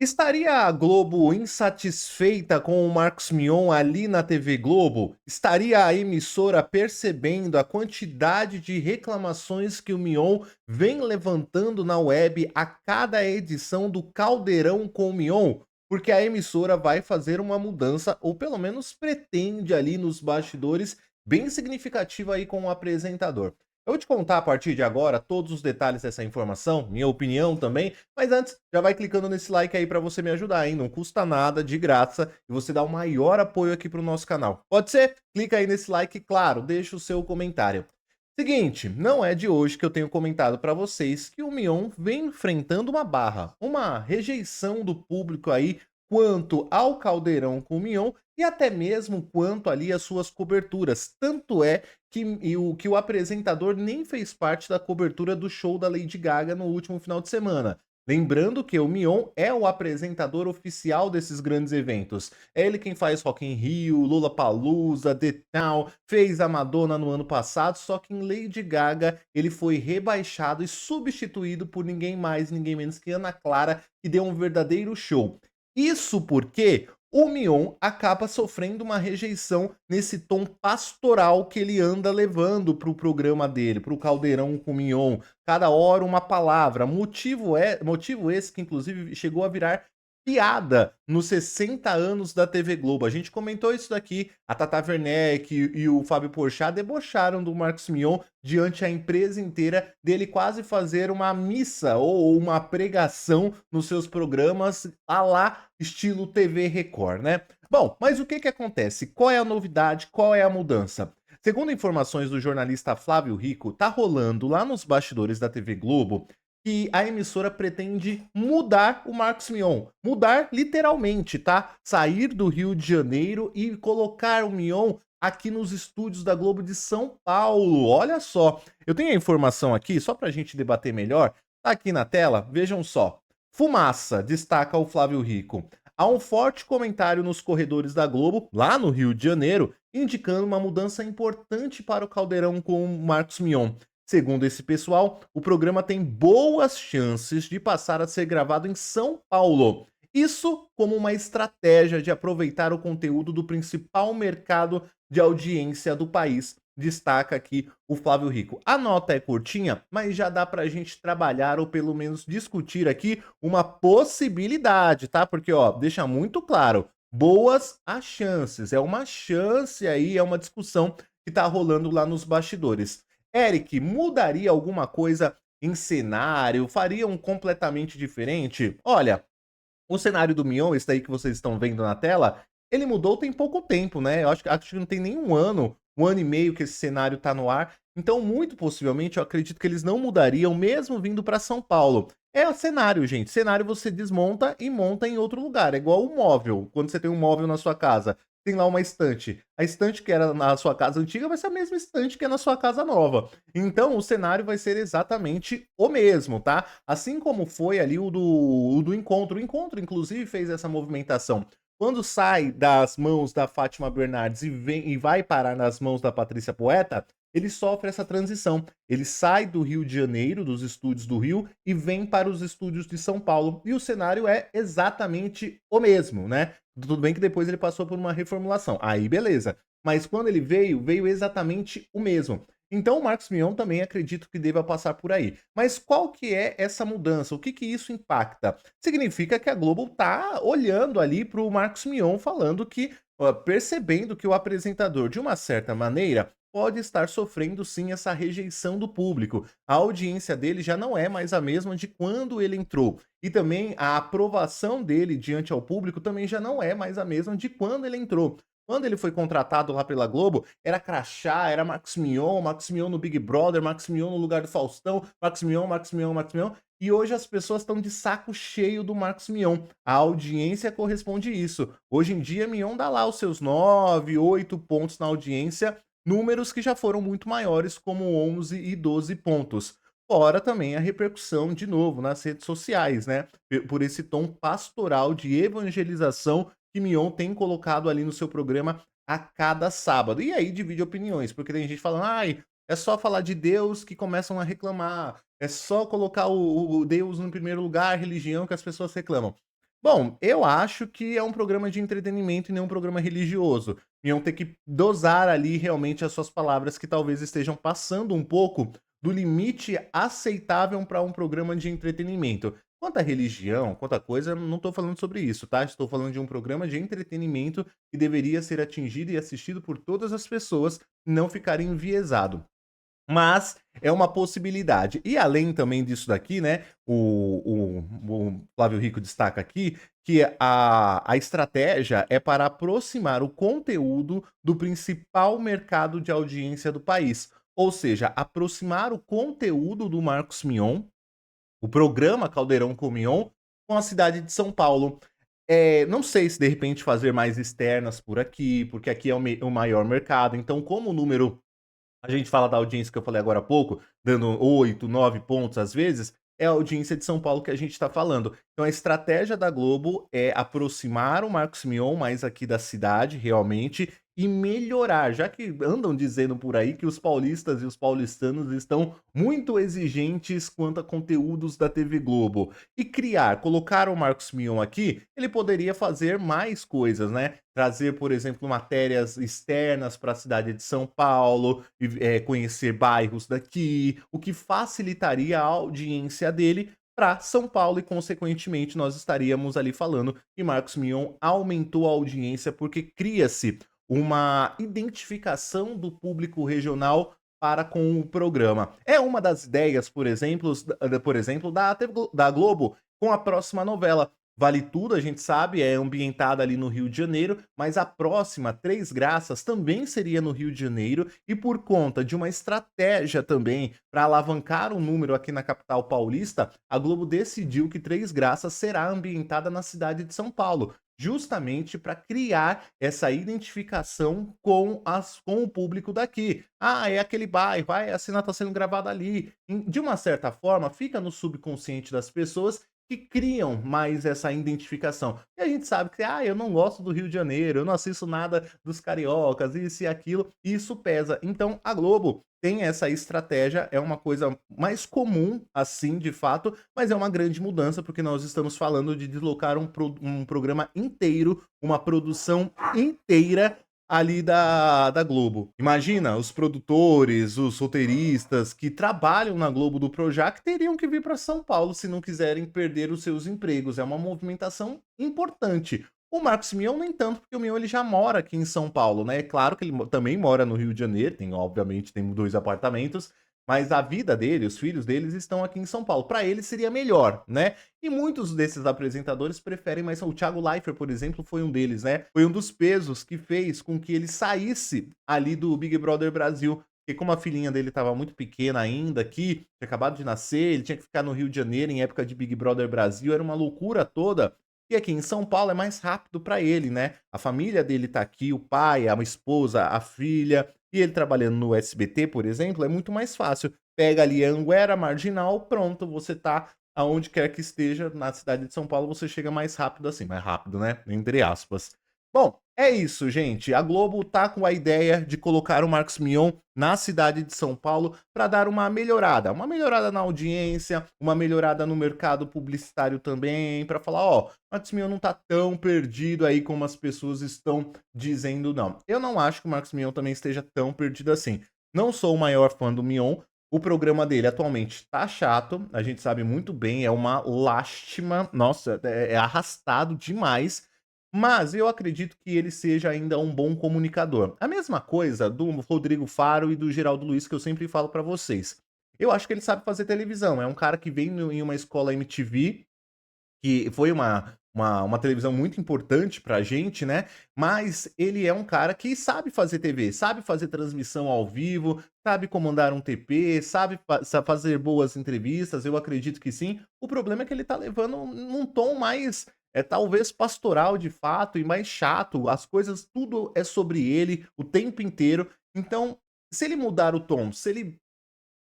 Estaria a Globo insatisfeita com o Marcos Mion ali na TV Globo? Estaria a emissora percebendo a quantidade de reclamações que o Mion vem levantando na web a cada edição do Caldeirão com o Mion? Porque a emissora vai fazer uma mudança, ou pelo menos pretende ali nos bastidores, bem significativa aí com o apresentador. Eu vou te contar a partir de agora todos os detalhes dessa informação, minha opinião também, mas antes, já vai clicando nesse like aí pra você me ajudar, hein? Não custa nada, de graça, e você dá o maior apoio aqui pro nosso canal. Pode ser? Clica aí nesse like e, claro, deixa o seu comentário. Seguinte, não é de hoje que eu tenho comentado pra vocês que o Mion vem enfrentando uma barra, uma rejeição do público aí quanto ao Caldeirão com o Mion e até mesmo quanto ali às suas coberturas. Tanto é que o apresentador nem fez parte da cobertura do show da Lady Gaga no último final de semana. Lembrando que o Mion é o apresentador oficial desses grandes eventos. É ele quem faz Rock in Rio, Lollapalooza, The Town, fez a Madonna no ano passado, só que em Lady Gaga ele foi rebaixado e substituído por ninguém mais, ninguém menos que Ana Clara, que deu um verdadeiro show. Isso porque o Mion acaba sofrendo uma rejeição nesse tom pastoral que ele anda levando para o programa dele, para o Caldeirão com o Mion. Cada hora uma palavra. Motivo esse que, inclusive, chegou a virar piada nos 60 anos da TV Globo. A gente comentou isso daqui. A Tata Werneck e o Fábio Porchat debocharam do Marcos Mion diante a empresa inteira dele quase fazer uma missa ou uma pregação nos seus programas à lá estilo TV Record, né? Bom, mas o que que acontece? Qual é a novidade? Qual é a mudança? Segundo informações do jornalista Flávio Rico, tá rolando lá nos bastidores da TV Globo que a emissora pretende mudar o Marcos Mion. Mudar literalmente, tá? Sair do Rio de Janeiro e colocar o Mion aqui nos estúdios da Globo de São Paulo. Olha só, eu tenho a informação aqui, só pra gente debater melhor. Tá aqui na tela, vejam só. Fumaça, destaca o Flávio Rico. Há um forte comentário nos corredores da Globo, lá no Rio de Janeiro, indicando uma mudança importante para o Caldeirão com o Marcos Mion. Segundo esse pessoal, o programa tem boas chances de passar a ser gravado em São Paulo. Isso como uma estratégia de aproveitar o conteúdo do principal mercado de audiência do país, destaca aqui o Flávio Rico. A nota é curtinha, mas já dá pra gente trabalhar ou pelo menos discutir aqui uma possibilidade, tá? Porque, ó, deixa muito claro, boas as chances, é uma chance aí, é uma discussão que tá rolando lá nos bastidores. Eric, mudaria alguma coisa em cenário? Fariam completamente diferente? Olha, o cenário do Mion, esse daí que vocês estão vendo na tela, ele mudou tem pouco tempo, né? Eu acho que não tem nem um ano e meio que esse cenário tá no ar. Então, muito possivelmente, eu acredito que eles não mudariam, mesmo vindo para São Paulo. É o cenário, gente. Cenário você desmonta e monta em outro lugar. É igual um móvel. Quando você tem um móvel na sua casa, tem lá uma estante. A estante que era na sua casa antiga vai ser a mesma estante que é na sua casa nova. Então, o cenário vai ser exatamente o mesmo, tá? Assim como foi ali o do Encontro. O Encontro, inclusive, fez essa movimentação. Quando sai das mãos da Fátima Bernardes e vai parar nas mãos da Patrícia Poeta, ele sofre essa transição. Ele sai do Rio de Janeiro, dos estúdios do Rio, e vem para os estúdios de São Paulo. E o cenário é exatamente o mesmo, né? Tudo bem que depois ele passou por uma reformulação. Aí, beleza. Mas quando ele veio, veio exatamente o mesmo. Então o Marcos Mion também acredito que deva passar por aí. Mas qual que é essa mudança? O que que isso impacta? Significa que a Globo tá olhando ali para o Marcos Mion falando que, ó, percebendo que o apresentador, de uma certa maneira, pode estar sofrendo sim essa rejeição do público. A audiência dele já não é mais a mesma de quando ele entrou. E também a aprovação dele diante ao público também já não é mais a mesma de quando ele entrou. Quando ele foi contratado lá pela Globo, era crachá, era Max Mion no Big Brother, Max Mion no lugar do Faustão, Max Mion, Max Mion, Max Mion. E hoje as pessoas estão de saco cheio do Marcos Mion. A audiência corresponde isso. Hoje em dia, Mion dá lá os seus 9, 8 pontos na audiência, números que já foram muito maiores, como 11 e 12 pontos. Fora também a repercussão, de novo, nas redes sociais, né? Por esse tom pastoral de evangelização que Mion tem colocado ali no seu programa a cada sábado. E aí divide opiniões, porque tem gente falando, ai, é só falar de Deus que começam a reclamar, é só colocar o Deus no primeiro lugar, religião, que as pessoas reclamam. Bom, eu acho que é um programa de entretenimento e não um programa religioso. Iam ter que dosar ali realmente as suas palavras que talvez estejam passando um pouco do limite aceitável para um programa de entretenimento. Quanto à religião, quanto à coisa, não estou falando sobre isso, tá? Estou falando de um programa de entretenimento que deveria ser atingido e assistido por todas as pessoas, não ficar enviesado. Mas é uma possibilidade. E além também disso daqui, né, o Flávio Rico destaca aqui que a estratégia é para aproximar o conteúdo do principal mercado de audiência do país. Ou seja, aproximar o conteúdo do Marcos Mion, o programa Caldeirão com Mion, com a cidade de São Paulo. Não sei se de repente fazer mais externas por aqui, porque aqui é o maior mercado. Então, como o número a gente fala da audiência que eu falei agora há pouco, dando 8, 9 pontos às vezes, é a audiência de São Paulo que a gente está falando. Então a estratégia da Globo é aproximar o Marcos Mion mais aqui da cidade, realmente, e melhorar, já que andam dizendo por aí que os paulistas e os paulistanos estão muito exigentes quanto a conteúdos da TV Globo. E criar, colocar o Marcos Mion aqui, ele poderia fazer mais coisas, né? Trazer, por exemplo, matérias externas para a cidade de São Paulo, e, conhecer bairros daqui, o que facilitaria a audiência dele para São Paulo e, consequentemente, nós estaríamos ali falando que Marcos Mion aumentou a audiência porque cria-se uma identificação do público regional para com o programa. É uma das ideias, por exemplo, da Globo com a próxima novela. Vale Tudo, a gente sabe, é ambientada ali no Rio de Janeiro, mas a próxima, Três Graças, também seria no Rio de Janeiro e por conta de uma estratégia também para alavancar o número aqui na capital paulista, a Globo decidiu que Três Graças será ambientada na cidade de São Paulo, justamente para criar essa identificação com o público daqui. Ah, é aquele bairro, ah, a cena está sendo gravada ali. De uma certa forma, fica no subconsciente das pessoas que criam mais essa identificação. E a gente sabe que, eu não gosto do Rio de Janeiro, eu não assisto nada dos cariocas, isso e aquilo, e isso pesa. Então a Globo tem essa estratégia, é uma coisa mais comum, assim, de fato, mas é uma grande mudança, porque nós estamos falando de deslocar um programa inteiro, uma produção inteira ali da Globo. Imagina, os produtores, os roteiristas que trabalham na Globo do Projac teriam que vir para São Paulo se não quiserem perder os seus empregos. É uma movimentação importante. O Marcos Mion nem tanto, porque o Mion ele já mora aqui em São Paulo, né? É claro que ele também mora no Rio de Janeiro, obviamente tem 2 apartamentos, mas a vida dele, os filhos deles estão aqui em São Paulo. Para ele seria melhor, né? E muitos desses apresentadores preferem, mas o Thiago Leifert, por exemplo, foi um deles, né? Foi um dos pesos que fez com que ele saísse ali do Big Brother Brasil. Porque como a filhinha dele estava muito pequena ainda aqui, tinha acabado de nascer, ele tinha que ficar no Rio de Janeiro em época de Big Brother Brasil, era uma loucura toda. E aqui em São Paulo é mais rápido para ele, né? A família dele tá aqui, o pai, a esposa, a filha, e ele trabalhando no SBT, por exemplo, é muito mais fácil. Pega ali Anguera, Marginal, pronto, você tá aonde quer que esteja na cidade de São Paulo, você chega mais rápido assim, mais rápido, né? Entre aspas. Bom, é isso, gente. A Globo tá com a ideia de colocar o Marcos Mion na cidade de São Paulo para dar uma melhorada na audiência, uma melhorada no mercado publicitário também, para falar, ó, Marcos Mion não tá tão perdido aí como as pessoas estão dizendo, não. Eu não acho que o Marcos Mion também esteja tão perdido assim. Não sou o maior fã do Mion, o programa dele atualmente tá chato, a gente sabe muito bem, é uma lástima, nossa, é arrastado demais, mas eu acredito que ele seja ainda um bom comunicador. A mesma coisa do Rodrigo Faro e do Geraldo Luiz, que eu sempre falo pra vocês. Eu acho que ele sabe fazer televisão, é um cara que vem em uma escola MTV, que foi uma televisão muito importante pra gente, né, mas ele é um cara que sabe fazer TV, sabe fazer transmissão ao vivo, sabe comandar um TP, sabe fazer boas entrevistas, eu acredito que sim. O problema é que ele tá levando num tom mais, talvez pastoral de fato e mais chato, as coisas tudo é sobre ele o tempo inteiro. Então, se ele mudar o tom, se ele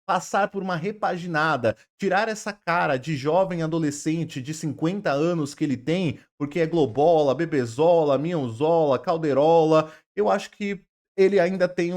passar por uma repaginada, tirar essa cara de jovem adolescente de 50 anos que ele tem, porque é Globola, Bebezola, Mionzola, Calderola, eu acho que ele ainda tem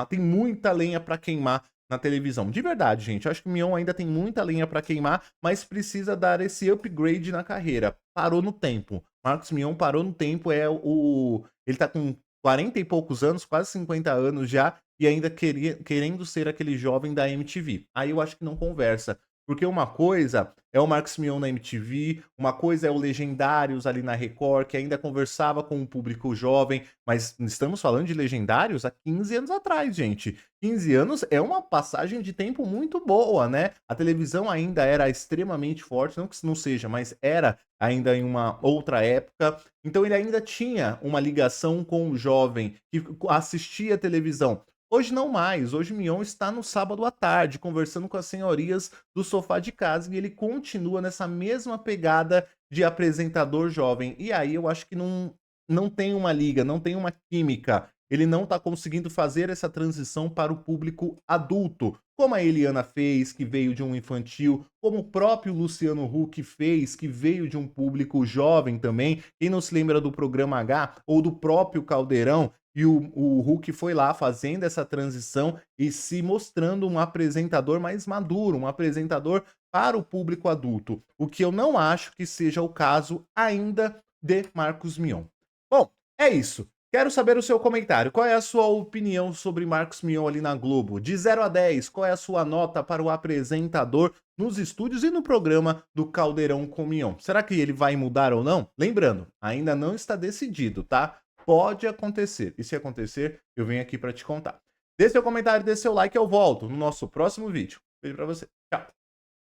tem muita lenha para queimar na televisão. De verdade, gente. Eu acho que o Mion ainda tem muita lenha pra queimar, mas precisa dar esse upgrade na carreira. Parou no tempo. Marcos Mion parou no tempo, ele tá com 40 e poucos anos, quase 50 anos já, e ainda querendo ser aquele jovem da MTV. Aí eu acho que não conversa. Porque uma coisa é o Marcos Mion na MTV, uma coisa é o Legendários ali na Record, que ainda conversava com o público jovem, mas estamos falando de Legendários há 15 anos atrás, gente. 15 anos é uma passagem de tempo muito boa, né? A televisão ainda era extremamente forte, não que não seja, mas era ainda em uma outra época. Então ele ainda tinha uma ligação com o jovem que assistia a televisão. Hoje não mais, hoje o Mion está no sábado à tarde, conversando com as senhorias do sofá de casa e ele continua nessa mesma pegada de apresentador jovem. E aí eu acho que não tem uma liga, não tem uma química. Ele não está conseguindo fazer essa transição para o público adulto, como a Eliana fez, que veio de um infantil, como o próprio Luciano Huck fez, que veio de um público jovem também. Quem não se lembra do programa H ou do próprio Caldeirão, e o Huck foi lá fazendo essa transição e se mostrando um apresentador mais maduro, um apresentador para o público adulto, o que eu não acho que seja o caso ainda de Marcos Mion. Bom, é isso. Quero saber o seu comentário. Qual é a sua opinião sobre Marcos Mion ali na Globo? De 0 a 10, qual é a sua nota para o apresentador nos estúdios e no programa do Caldeirão com Mion? Será que ele vai mudar ou não? Lembrando, ainda não está decidido, tá? Pode acontecer. E se acontecer, eu venho aqui para te contar. Deixe seu comentário, deixe seu like, eu volto no nosso próximo vídeo. Beijo pra você. Tchau.